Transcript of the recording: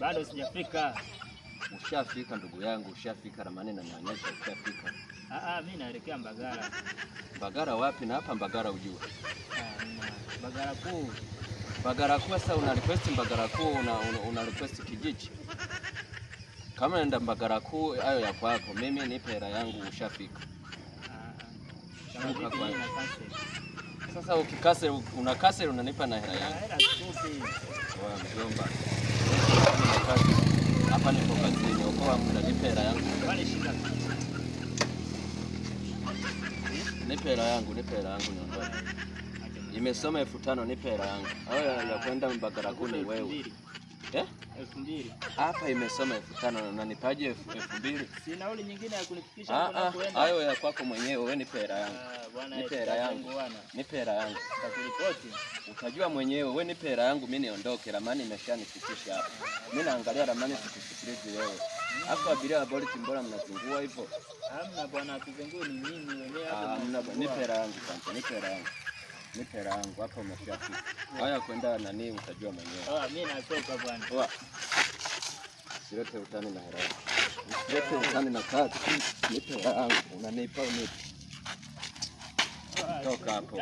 Bado sijafika. Ushafika ndugu yangu, ushafika. Ramani inanionyesha ushafika. Mimi naelekea Mbagala. Mbagala wapi? Na hapa Mbagala ujue. Mbagala kuu. Mbagala kuu sasa una request Mbagala kuu, una request kijiji. Kama naenda Mbagala kuu hayo ya kwako, mimi nipe hela yangu ushafika. Kama vipi na sasa ukikase unakase unanipa na hela yangu. Hela tupi. Wewe mjomba. Hapa nipo kazini, ukoa mnanipa hela yangu. Wale shika. Nipe hela yangu niondoke. Imesoma 5000 nipe hela yangu. Haya ya kwenda Mbagala kuu ni wewe. 2000. Hapa imesoma 5000 na nipaje 2000? Si nauli nyingine ya kunifikisha hapo unapoenda. Hayo ya kwako mwenyewe, wewe nipe hela yangu. Nipe hela yangu. Nipe hela yangu. Nitakuripoti. Utajua mwenyewe, wewe nipe hela yangu mimi niondoke. Ramani imeshanifikisha hapa. Mimi naangalia ramani sikusikilizi wewe. Hapo abiria wa Bolt mbona mnazungua hivyo? Hamna bwana, tuzungue ni nyinyi wenyewe hapo. Hamna bwana, nipe hela yangu kwanza, nipe hela yangu. Nipe hela yangu hapa umeshafika. Haya kwenda nani utajua mwenyewe. Mimi natoka bwana. Silete utani na hela. Silete utani na kazi. Nipe hela yangu, unanipa unipe. Toka hapo.